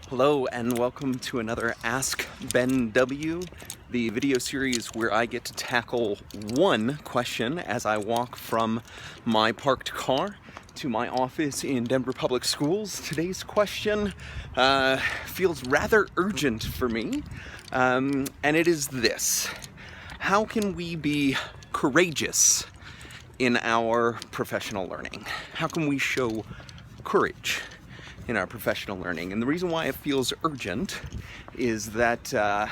Hello and welcome to another Ask Ben W, the video series where I get to tackle one question as I walk from my parked car to my office in Denver Public Schools. Today's question feels rather urgent for me, and it is this: how can we be courageous in our professional learning? How can we show courage in our professional learning? And the reason why it feels urgent is that I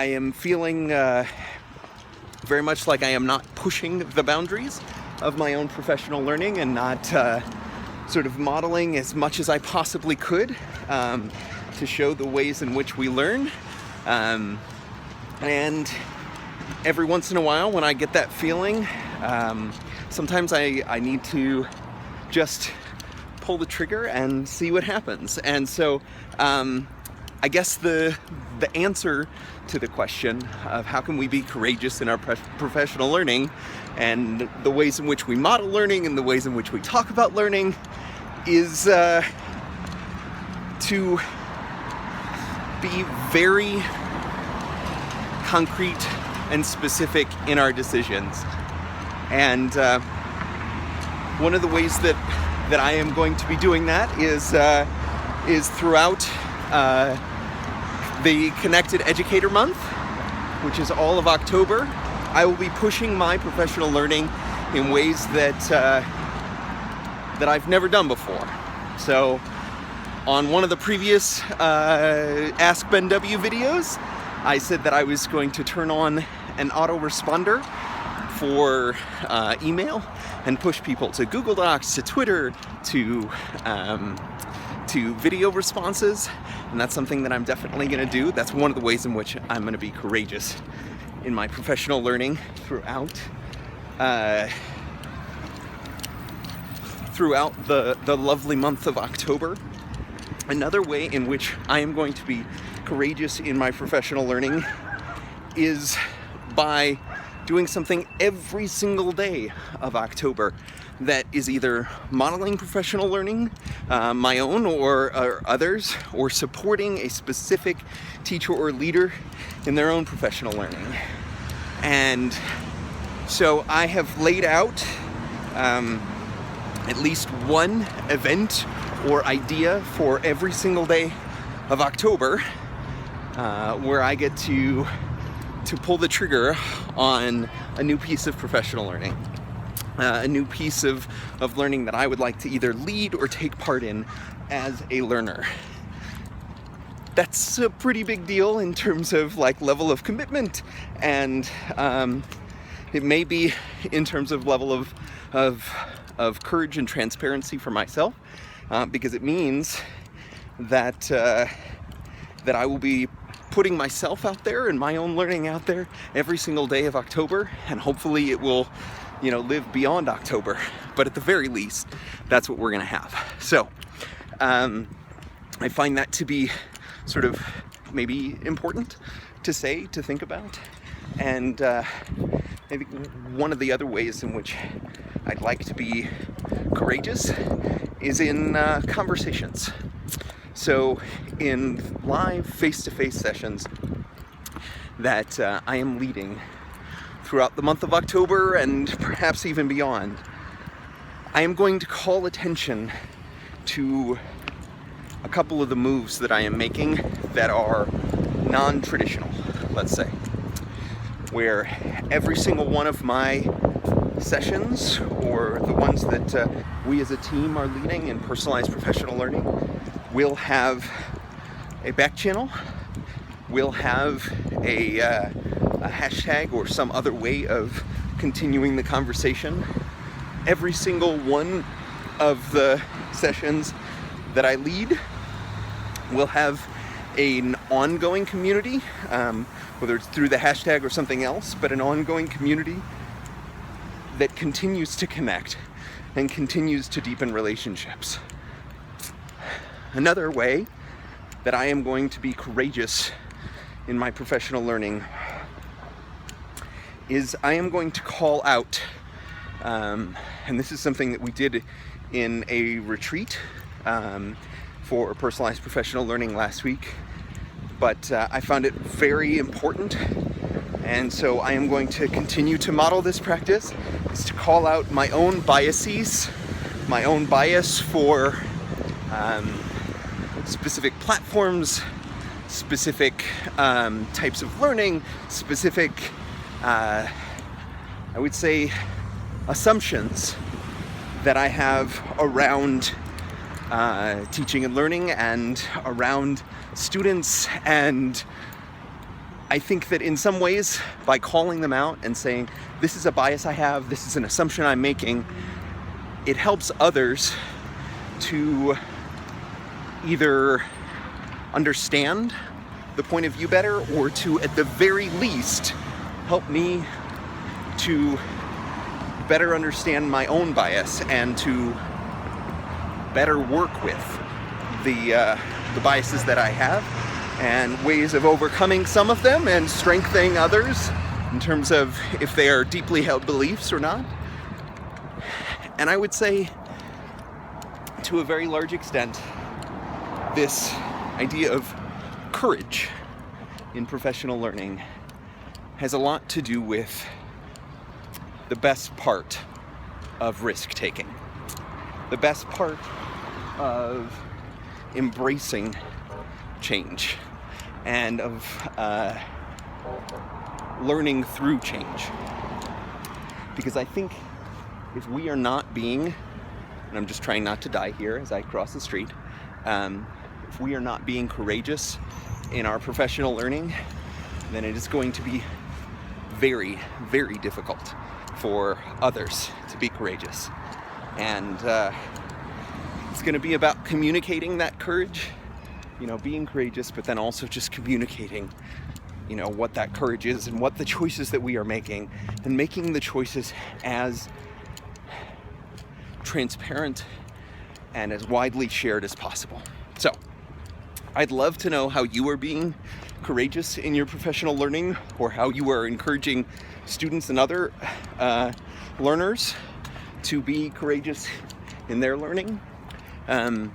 am feeling very much like I am not pushing the boundaries of my own professional learning and not sort of modeling as much as I possibly could to show the ways in which we learn. And every once in a while when I get that feeling, sometimes I need to just pull the trigger and see what happens. And so I guess the answer to the question of how can we be courageous in our professional learning and the ways in which we model learning and the ways in which we talk about learning is to be very concrete and specific in our decisions. And one of the ways that I am going to be doing that is throughout the Connected Educator Month, which is all of October. I will be pushing my professional learning in ways that I've never done before. So on one of the previous Ask Ben W videos, I said that I was going to turn on an autoresponder for email and push people to Google Docs, to Twitter, to video responses, and that's something that I'm definitely going to do. That's one of the ways in which I'm going to be courageous in my professional learning throughout the lovely month of October. Another way in which I am going to be courageous in my professional learning is by doing something every single day of October that is either modeling professional learning, my own or others, or supporting a specific teacher or leader in their own professional learning. And so I have laid out at least one event or idea for every single day of October where I get to pull the trigger on a new piece of professional learning, a new piece of learning that I would like to either lead or take part in as a learner. That's a pretty big deal in terms of like level of commitment, and it may be in terms of level of courage and transparency for myself, because it means that I will be putting myself out there and my own learning out there every single day of October, and hopefully it will, live beyond October. But at the very least, that's what we're gonna have. So I find that to be sort of maybe important to say, to think about. And I think one of the other ways in which I'd like to be courageous is in conversations. So in live face-to-face sessions that I am leading throughout the month of October and perhaps even beyond, I am going to call attention to a couple of the moves that I am making that are non-traditional, let's say, where every single one of my sessions, or the ones that we as a team are leading in personalized professional learning, we'll have a back channel, we'll have a hashtag or some other way of continuing the conversation. Every single one of the sessions that I lead will have an ongoing community, whether it's through the hashtag or something else, but an ongoing community that continues to connect and continues to deepen relationships. Another way that I am going to be courageous in my professional learning is I am going to call out, and this is something that we did in a retreat for personalized professional learning last week, but I found it very important, and so I am going to continue to model this practice, is to call out my own biases, my own bias for specific platforms, specific types of learning, specific, I would say, assumptions that I have around teaching and learning and around students. And I think that in some ways, by calling them out and saying, this is a bias I have, this is an assumption I'm making, it helps others to either understand the point of view better, or to, at the very least, help me to better understand my own bias and to better work with the biases that I have, and ways of overcoming some of them and strengthening others in terms of if they are deeply held beliefs or not. And I would say, to a very large extent, this idea of courage in professional learning has a lot to do with the best part of risk-taking, the best part of embracing change, and of learning through change. Because I think if we are not being, and I'm just trying not to die here as I cross the street, if we are not being courageous in our professional learning, then it is going to be very, very difficult for others to be courageous. And it's going to be about communicating that courage, being courageous, but then also just communicating, what that courage is and what the choices that we are making, and making the choices as transparent and as widely shared as possible. So, I'd love to know how you are being courageous in your professional learning, or how you are encouraging students and other learners to be courageous in their learning. And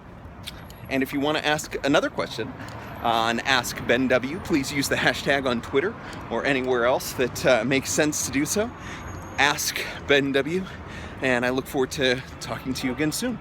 if you want to ask another question on Ask Ben W, please use the hashtag on Twitter or anywhere else that makes sense to do so. Ask Ben W, and I look forward to talking to you again soon.